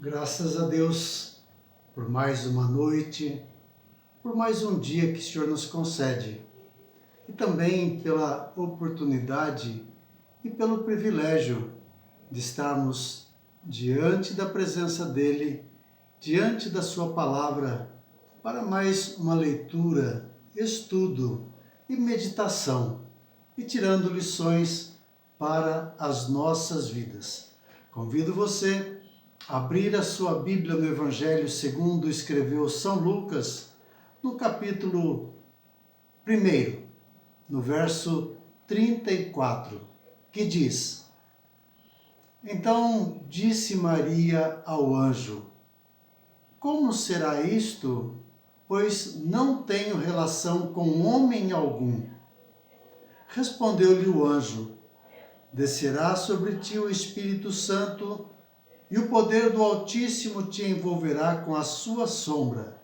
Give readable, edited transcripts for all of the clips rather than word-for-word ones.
Graças a Deus por mais uma noite, por mais um dia que o Senhor nos concede e também pela oportunidade e pelo privilégio de estarmos diante da presença dEle, diante da Sua palavra, para mais uma leitura, estudo e meditação e tirando lições para as nossas vidas. Convido você a abrir a sua Bíblia no Evangelho segundo escreveu São Lucas, no capítulo 1, no verso 34, que diz: Então disse Maria ao anjo: Como será isto, pois não tenho relação com homem algum? Respondeu-lhe o anjo: Descerá sobre ti o Espírito Santo, e o poder do Altíssimo te envolverá com a sua sombra.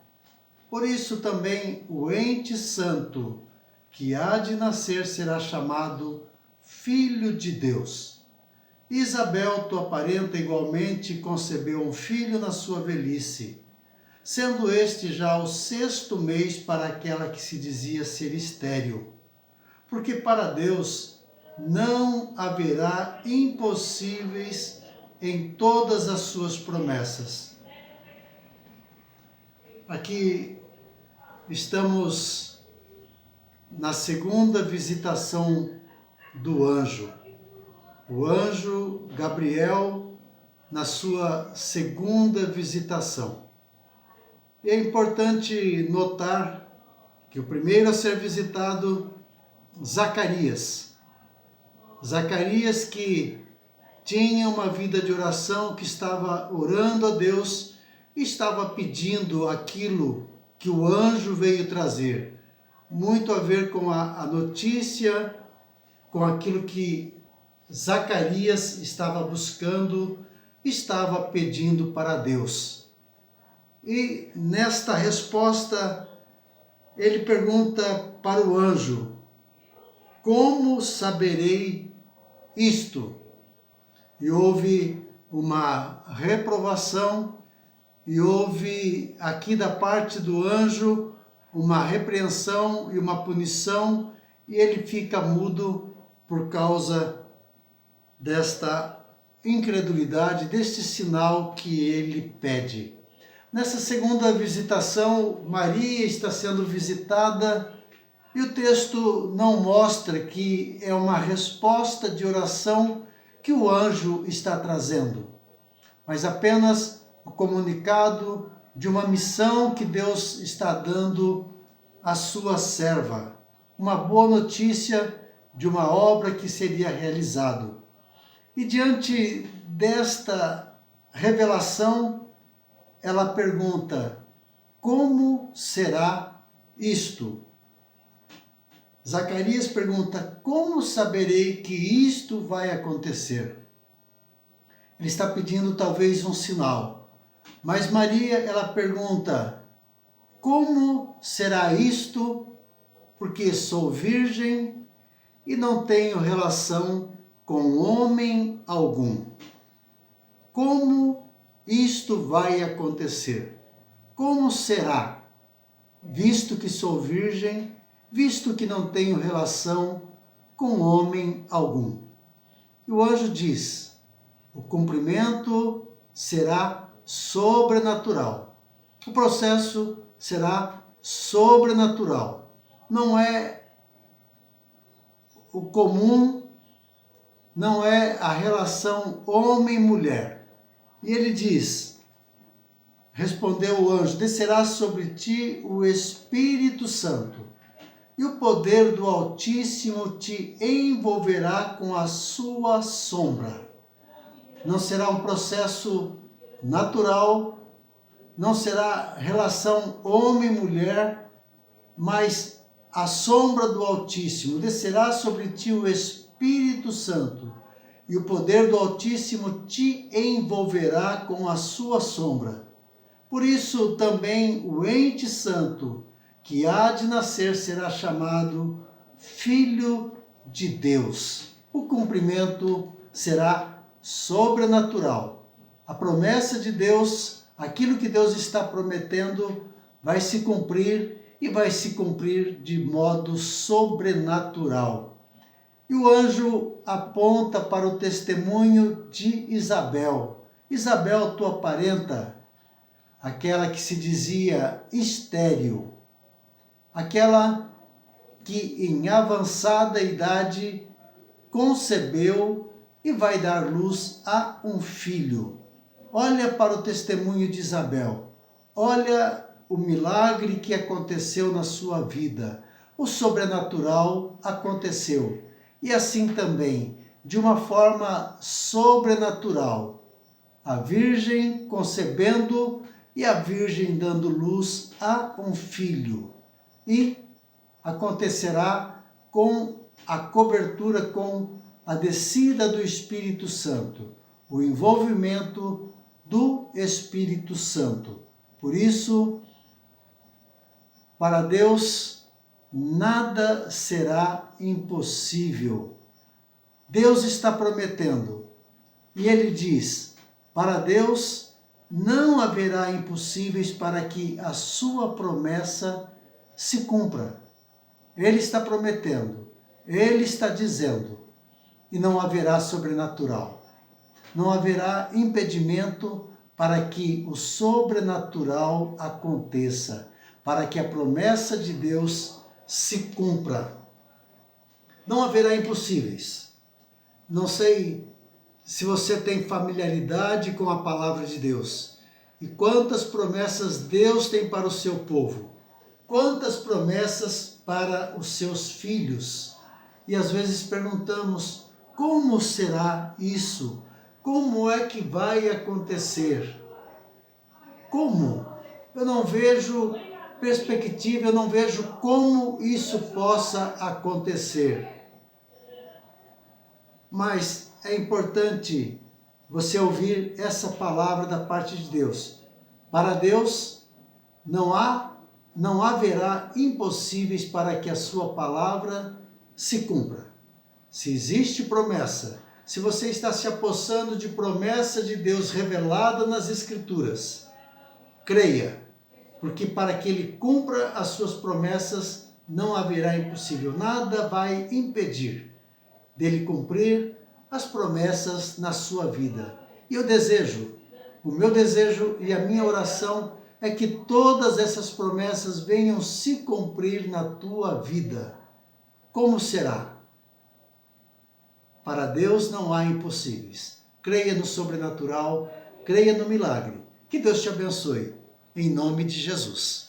Por isso também o ente santo que há de nascer será chamado Filho de Deus. Isabel, tua parenta, igualmente concebeu um filho na sua velhice, sendo este já o 6º mês para aquela que se dizia ser estéril, porque para Deus não haverá impossíveis em todas as suas promessas. Aqui estamos na segunda visitação do anjo. O anjo Gabriel na sua segunda visitação. E é importante notar que o primeiro a ser visitado, Zacarias. Zacarias que tinha uma vida de oração, que estava orando a Deus, estava pedindo aquilo que o anjo veio trazer. Muito a ver com a notícia, com aquilo que Zacarias estava buscando, estava pedindo para Deus. E nesta resposta, ele pergunta para o anjo: Como saberei isto? E houve uma reprovação, e houve aqui da parte do anjo uma repreensão e uma punição, e ele fica mudo por causa desta incredulidade, deste sinal que ele pede. Nessa segunda visitação, Maria está sendo visitada, e o texto não mostra que é uma resposta de oração que o anjo está trazendo, mas apenas o comunicado de uma missão que Deus está dando à sua serva, uma boa notícia de uma obra que seria realizada. E diante desta revelação, ela pergunta: como será isto? Zacarias pergunta: como saberei que isto vai acontecer? Ele está pedindo talvez um sinal. Mas Maria, ela pergunta: como será isto? Porque sou virgem e não tenho relação com homem algum. Como isto vai acontecer? Como será? Visto que sou virgem, visto que não tenho relação com homem algum. E o anjo diz: o cumprimento será sobrenatural. O processo será sobrenatural. Não é o comum, não é a relação homem-mulher. E ele diz, respondeu o anjo: descerá sobre ti o Espírito Santo, e o poder do Altíssimo te envolverá com a sua sombra. Não será um processo natural, não será relação homem-mulher, mas a sombra do Altíssimo. Descerá sobre ti o Espírito Santo, e o poder do Altíssimo te envolverá com a sua sombra. Por isso também o ente santo que há de nascer será chamado Filho de Deus. O cumprimento será sobrenatural. A promessa de Deus, aquilo que Deus está prometendo, vai se cumprir e vai se cumprir de modo sobrenatural. E o anjo aponta para o testemunho de Isabel. Isabel, tua parenta, aquela que se dizia estéril, aquela que em avançada idade concebeu e vai dar luz a um filho. Olha para o testemunho de Isabel, olha o milagre que aconteceu na sua vida, o sobrenatural aconteceu. E assim também, de uma forma sobrenatural, a Virgem concebendo e a Virgem dando luz a um filho. E acontecerá com a cobertura, com a descida do Espírito Santo, o envolvimento do Espírito Santo. Por isso, para Deus, nada será impossível. Deus está prometendo, e Ele diz, para Deus não haverá impossíveis para que a sua promessa se cumpra. Ele está prometendo, Ele está dizendo, e não haverá sobrenatural. Não haverá impedimento para que o sobrenatural aconteça, para que a promessa de Deus se cumpra. Não haverá impossíveis. Não sei se você tem familiaridade com a palavra de Deus e quantas promessas Deus tem para o seu povo, quantas promessas para os seus filhos. E às vezes perguntamos, como será isso? Como é que vai acontecer? Como? Eu não vejo perspectiva, eu não vejo como isso possa acontecer. Mas é importante você ouvir essa palavra da parte de Deus. Para Deus não haverá impossíveis para que a sua palavra se cumpra. Se existe promessa, se você está se apossando de promessa de Deus revelada nas Escrituras, creia, porque para que Ele cumpra as suas promessas, não haverá impossível. Nada vai impedir dele cumprir as promessas na sua vida. E eu desejo, o meu desejo e a minha oração é que todas essas promessas venham se cumprir na tua vida. Como será? Para Deus não há impossíveis. Creia no sobrenatural, creia no milagre. Que Deus te abençoe, em nome de Jesus.